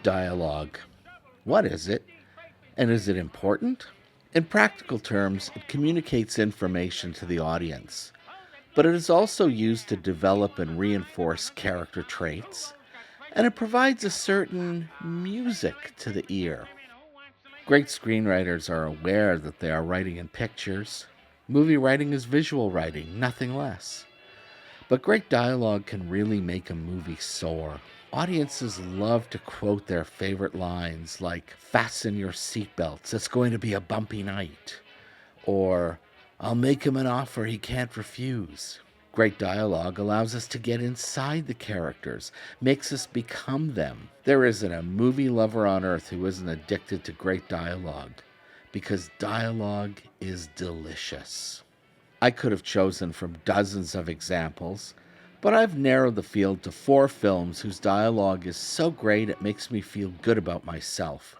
dialogue. What is it? And is it important? In practical terms, it communicates information to the audience, but it is also used to develop and reinforce character traits, and it provides a certain music to the ear. Great screenwriters are aware that they are writing in pictures. Movie writing is visual writing, nothing less. But great dialogue can really make a movie soar. Audiences love to quote their favorite lines like, "Fasten your seatbelts, it's going to be a bumpy night," or "I'll make him an offer he can't refuse." Great dialogue allows us to get inside the characters, makes us become them. There isn't a movie lover on earth who isn't addicted to great dialogue, because dialogue is delicious. I could have chosen from dozens of examples, but I've narrowed the field to 4 films whose dialogue is so great it makes me feel good about myself.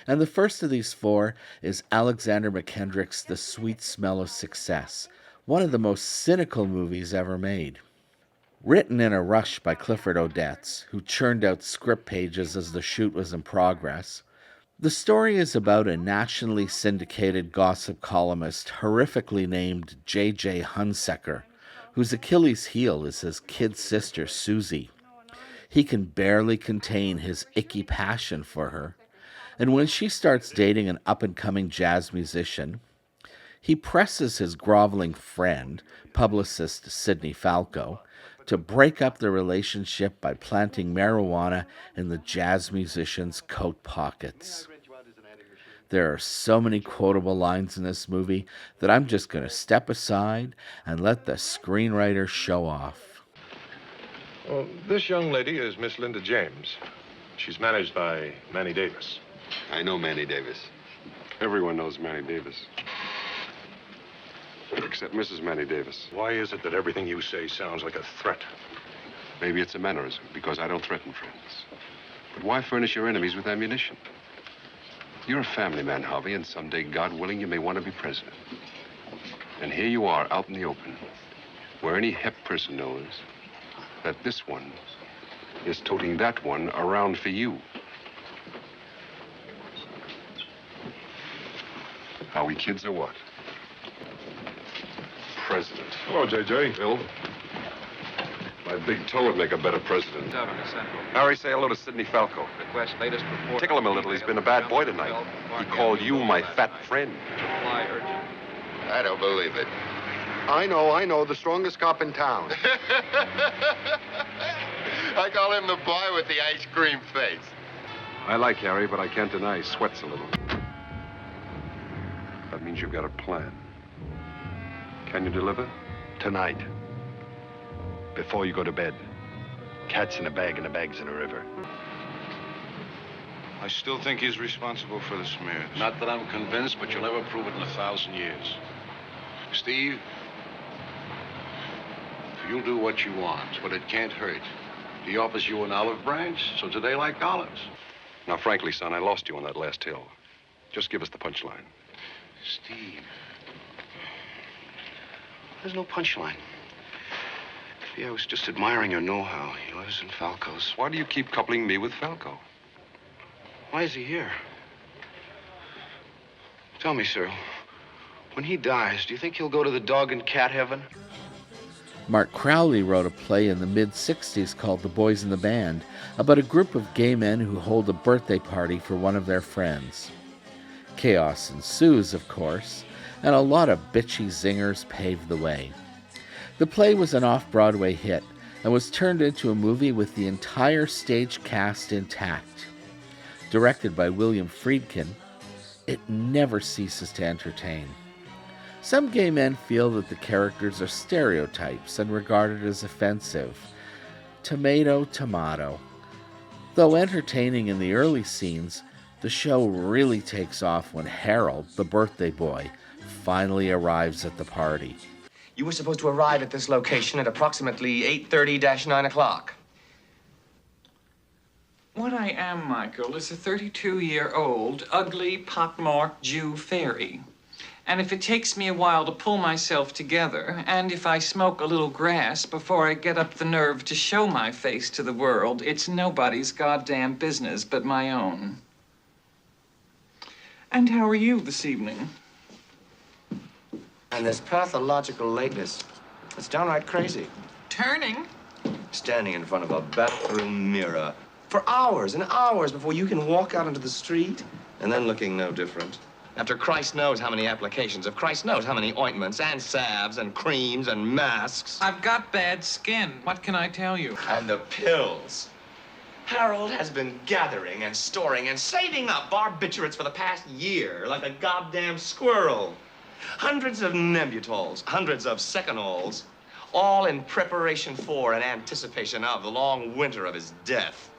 And the first of these 4 is Alexander McKendrick's The Sweet Smell of Success, one of the most cynical movies ever made. Written in a rush by Clifford Odets, who churned out script pages as the shoot was in progress, the story is about a nationally syndicated gossip columnist horrifically named J.J. Hunsaker, whose Achilles heel is his kid sister, Susie. He can barely contain his icky passion for her, and when she starts dating an up-and-coming jazz musician, he presses his groveling friend, publicist Sidney Falco, to break up the relationship by planting marijuana in the jazz musician's coat pockets. There are so many quotable lines in this movie that I'm just going to step aside and let the screenwriter show off. Well, this young lady is Miss Linda James. She's managed by Manny Davis. I know Manny Davis. Everyone knows Manny Davis. Except Mrs. Manny Davis. Why is it that everything you say sounds like a threat? Maybe it's a mannerism, because I don't threaten friends. But why furnish your enemies with ammunition? You're a family man, Harvey, and someday, God willing, you may want to be president. And here you are, out in the open, where any hep person knows that this one is toting that one around for you. Are we kids or what? President. Hello, J.J. Bill? My big toe would make a better president. Harry, say hello to Sidney Falco. Tickle him a little. He's been a bad boy tonight. He called you my fat friend. I don't believe it. I know, the strongest cop in town. I call him the boy with the ice cream face. I like Harry, but I can't deny he sweats a little. That means you've got a plan. Can you deliver? Tonight. Before you go to bed. Cat's in a bag and the bag's in the river. I still think he's responsible for the smears. Not that I'm convinced, but you'll never prove it in 1,000 years. Steve, you'll do what you want, but it can't hurt. He offers you an olive branch, so today like olives. Now, frankly, son, I lost you on that last hill. Just give us the punchline. Steve, there's no punchline. See, I was just admiring your know-how, yours and Falco's. Why do you keep coupling me with Falco? Why is he here? Tell me, sir, when he dies, do you think he'll go to the dog and cat heaven? Mark Crowley wrote a play in the mid-60s called The Boys in the Band about a group of gay men who hold a birthday party for one of their friends. Chaos ensues, of course, and a lot of bitchy zingers pave the way. The play was an off-Broadway hit and was turned into a movie with the entire stage cast intact. Directed by William Friedkin, it never ceases to entertain. Some gay men feel that the characters are stereotypes and regarded as offensive. Tomato, tomato. Though entertaining in the early scenes, the show really takes off when Harold, the birthday boy, finally arrives at the party. You were supposed to arrive at this location at approximately 8:30-9 o'clock. What I am, Michael, is a 32-year-old, ugly, pockmarked Jew fairy. And if it takes me a while to pull myself together, and if I smoke a little grass before I get up the nerve to show my face to the world, it's nobody's goddamn business but my own. And how are you this evening? And this pathological lateness. It's downright crazy. Turning? Standing in front of a bathroom mirror for hours and hours before you can walk out into the street, and then looking no different. After Christ knows how many applications of Christ knows how many ointments and salves and creams and masks. I've got bad skin. What can I tell you? And the pills. Harold has been gathering and storing and saving up barbiturates for the past year like a goddamn squirrel. Hundreds of Nebutols, hundreds of Secanols, all in preparation for and anticipation of the long winter of his death.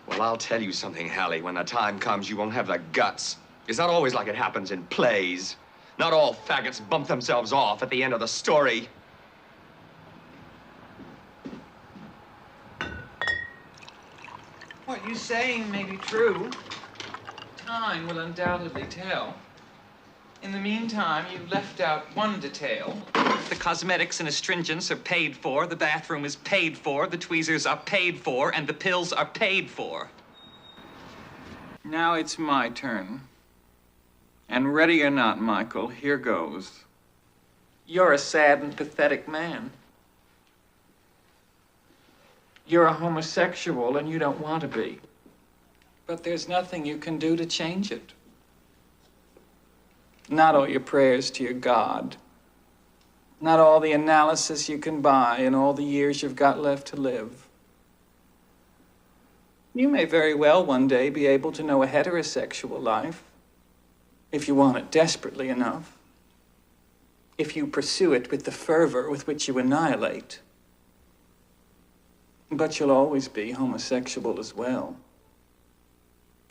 Well, I'll tell you something, Hallie. When the time comes, you won't have the guts. It's not always like it happens in plays. Not all faggots bump themselves off at the end of the story. What you're saying may be true. Time will undoubtedly tell. In the meantime, you've left out one detail. The cosmetics and astringents are paid for, the bathroom is paid for, the tweezers are paid for, and the pills are paid for. Now it's my turn. And ready or not, Michael, here goes. You're a sad and pathetic man. You're a homosexual and you don't want to be. But there's nothing you can do to change it. Not all your prayers to your God. Not all the analysis you can buy and all the years you've got left to live. You may very well one day be able to know a heterosexual life, if you want it desperately enough. If you pursue it with the fervor with which you annihilate. But you'll always be homosexual as well.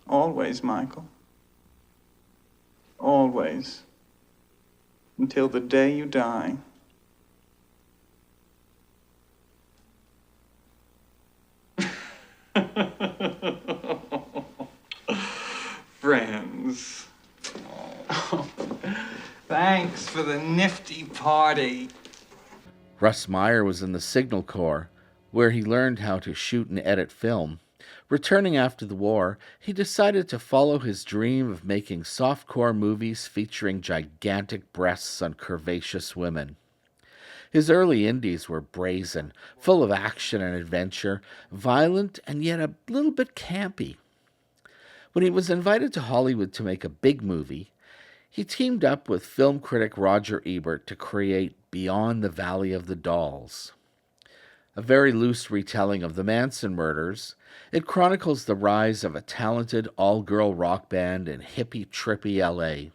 Always, Michael. Always. Until the day you die. Friends. Oh, thanks for the nifty party. Russ Meyer was in the Signal Corps, where he learned how to shoot and edit film. Returning after the war, he decided to follow his dream of making softcore movies featuring gigantic breasts on curvaceous women. His early indies were brazen, full of action and adventure, violent and yet a little bit campy. When he was invited to Hollywood to make a big movie, he teamed up with film critic Roger Ebert to create Beyond the Valley of the Dolls. A very loose retelling of the Manson murders, it chronicles the rise of a talented all-girl rock band in hippie, trippy L.A.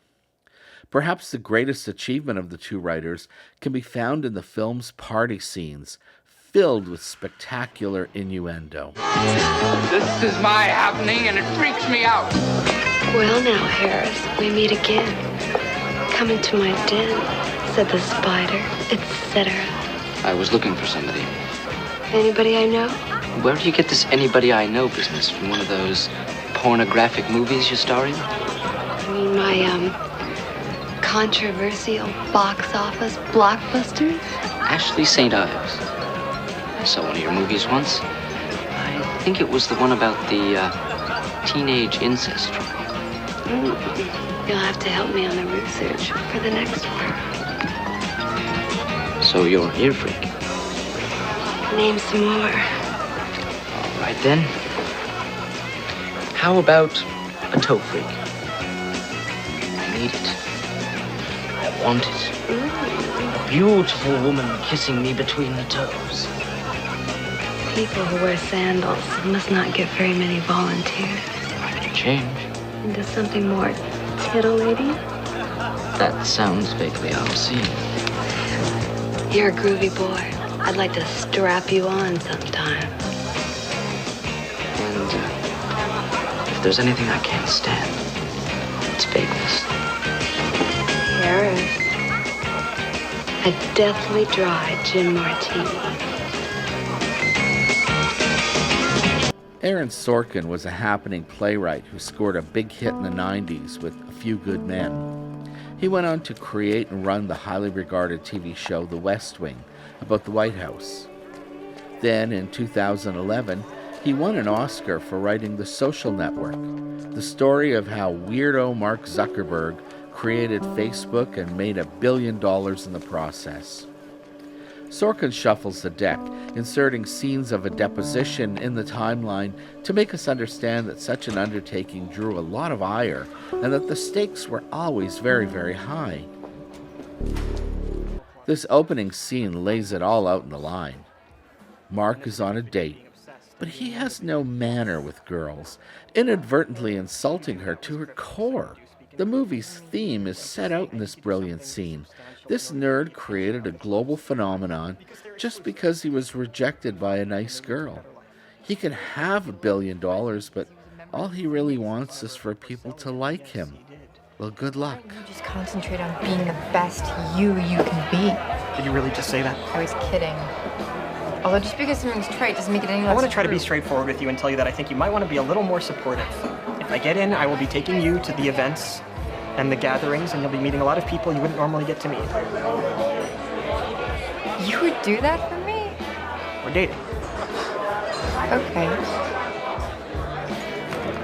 Perhaps the greatest achievement of the two writers can be found in the film's party scenes, filled with spectacular innuendo. This is my happening, and it freaks me out. Well now, Harris, we meet again. Come into my den, said the spider, etc. I was looking for somebody. Anybody I know? Where do you get this anybody I know business? From one of those pornographic movies you star in? I mean my, controversial box office blockbusters? Ashley St. Ives. I saw one of your movies once. I think it was the one about the, teenage incest trial. You'll have to help me on the research for the next one. So you're an ear freak? Name some more. All right, then. How about a toe freak? I need it. I want it. A beautiful woman kissing me between the toes. People who wear sandals must not get very many volunteers. Why did you change? Into something more titillating? That sounds vaguely obscene. You're a groovy boy. I'd like to strap you on sometime. And if there's anything I can't stand, it's vagueness. Harris. A deathly dry gin martini. Aaron Sorkin was a happening playwright who scored a big hit in the 90s with A Few Good Men. He went on to create and run the highly regarded TV show The West Wing about the White House. Then, in 2011, he won an Oscar for writing The Social Network, the story of how weirdo Mark Zuckerberg created Facebook and made $1 billion in the process. Sorkin shuffles the deck, inserting scenes of a deposition in the timeline to make us understand that such an undertaking drew a lot of ire and that the stakes were always very, very high. This opening scene lays it all out in the line. Mark is on a date, but he has no manner with girls, inadvertently insulting her to her core. The movie's theme is set out in this brilliant scene. This nerd created a global phenomenon just because he was rejected by a nice girl. He can have $1 billion, but all he really wants is for people to like him. Well, good luck. You just concentrate on being the best you can be. Did you really just say that? I was kidding. Although just because something's trite doesn't make it any less I want to try to be true. straightforward with you and tell you that I think you might want to be a little more supportive. If I get in, I will be taking you to the events and the gatherings, and you'll be meeting a lot of people you wouldn't normally get to meet. You would do that for me? We're dating. Okay.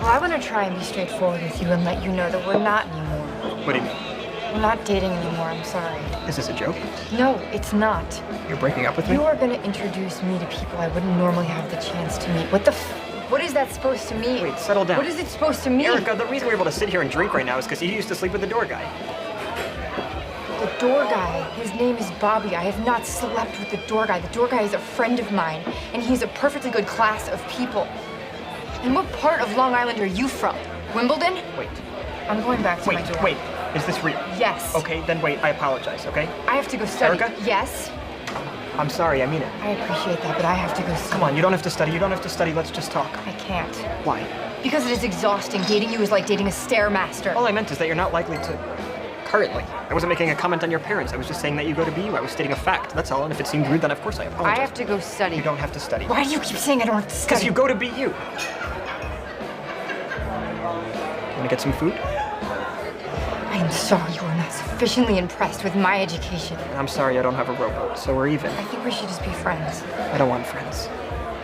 Well, I want to try and be straightforward with you and let you know that we're not anymore. What do you mean? We're not dating anymore, I'm sorry. Is this a joke? No, it's not. You're breaking up with me? You are going to introduce me to people I wouldn't normally have the chance to meet. What is that supposed to mean? Wait, settle down. What is it supposed to mean? Erica, the reason we're able to sit here and drink right now is because you used to sleep with the door guy. The door guy, his name is Bobby. I have not slept with the door guy. The door guy is a friend of mine, and he's a perfectly good class of people. And what part of Long Island are you from? Wimbledon? Wait. I'm going back to my dorm. Wait. Is this real? Yes. Okay, then wait. I apologize, okay? I have to go study. Erica? Yes. I'm sorry, I mean it. I appreciate that, but I have to go study. Come on, you don't have to study. You don't have to study. Let's just talk. I can't. Why? Because it is exhausting. Dating you is like dating a stairmaster. All I meant is that you're not likely to... Currently. I wasn't making a comment on your parents. I was just saying that you go to BU. I was stating a fact. That's all. And if it seemed rude, then of course I apologize. I have to go study. You don't have to study. Why do you keep saying I don't have to study? Because you go to BU. You want to get some food? I am sorry you are not sufficiently impressed with my education. I'm sorry I don't have a rowboat, so we're even. I think we should just be friends. I don't want friends.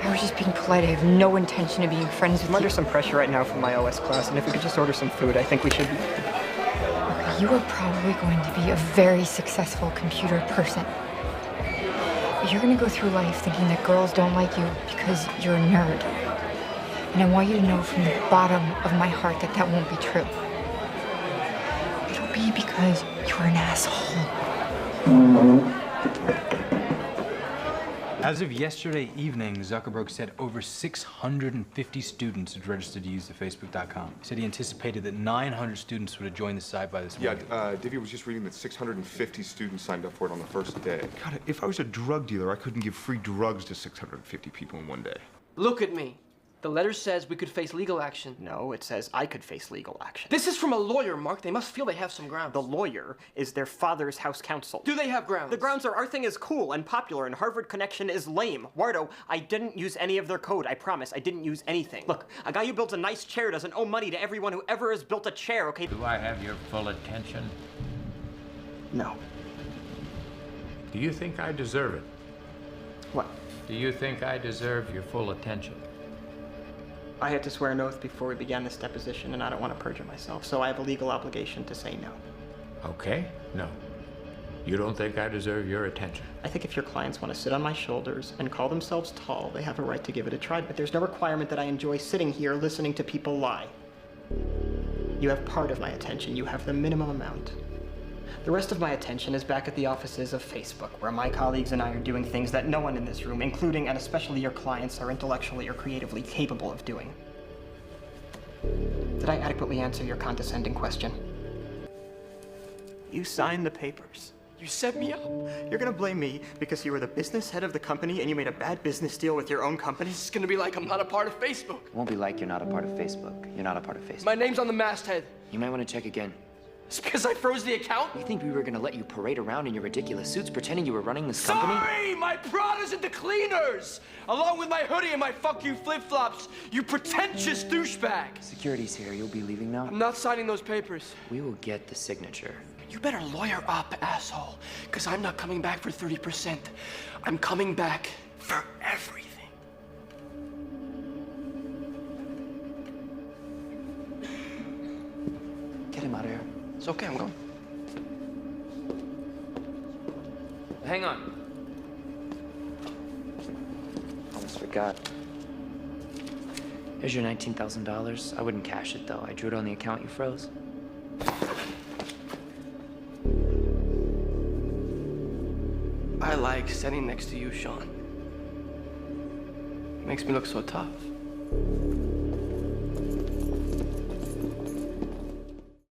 I was just being polite. I have no intention of being friends with I'm under some pressure right now from my OS class, and if we could just order some food, I think we should be... Okay, you are probably going to be a very successful computer person. But you're going to go through life thinking that girls don't like you because you're a nerd. And I want you to know from the bottom of my heart that that won't be true. It'll be because you're an asshole. As of yesterday evening, Zuckerberg said over 650 students had registered to use the Facebook.com. He said he anticipated that 900 students would have joined the site by this morning. Yeah, Divya was just reading that 650 students signed up for it on the first day. God, if I was a drug dealer, I couldn't give free drugs to 650 people in one day. Look at me. The letter says we could face legal action. No, it says I could face legal action. This is from a lawyer, Mark. They must feel they have some grounds. The lawyer is their father's house counsel. Do they have grounds? The grounds are our thing is cool and popular and Harvard connection is lame. Wardo, I didn't use any of their code. I promise. I didn't use anything. Look, a guy who builds a nice chair doesn't owe money to everyone who ever has built a chair, okay? Do I have your full attention? No. Do you think I deserve it? What? Do you think I deserve your full attention? I had to swear an oath before we began this deposition, and I don't want to perjure myself, so I have a legal obligation to say no. Okay, no. You don't think I deserve your attention? I think if your clients want to sit on my shoulders and call themselves tall, they have a right to give it a try, but there's no requirement that I enjoy sitting here listening to people lie. You have part of my attention. You have the minimum amount. The rest of my attention is back at the offices of Facebook, where my colleagues and I are doing things that no one in this room, including and especially your clients, are intellectually or creatively capable of doing. Did I adequately answer your condescending question? You signed the papers. You set me up. You're gonna blame me because you were the business head of the company and you made a bad business deal with your own company? It's gonna be like I'm not a part of Facebook. It won't be like you're not a part of Facebook. You're not a part of Facebook. My name's on the masthead. You might want to check again. It's because I froze the account? You think we were gonna let you parade around in your ridiculous suits pretending you were running this company? Sorry! My Prada's at the cleaners! Along with my hoodie and my fuck you flip-flops, you pretentious douchebag! Security's here. You'll be leaving now? I'm not signing those papers. We will get the signature. You better lawyer up, asshole. Because I'm not coming back for 30%. I'm coming back for everything. Get him out of here. It's okay, I'm going. Hang on. Almost forgot. Here's your $19,000. I wouldn't cash it, though. I drew it on the account you froze. I like standing next to you, Sean. Makes me look so tough.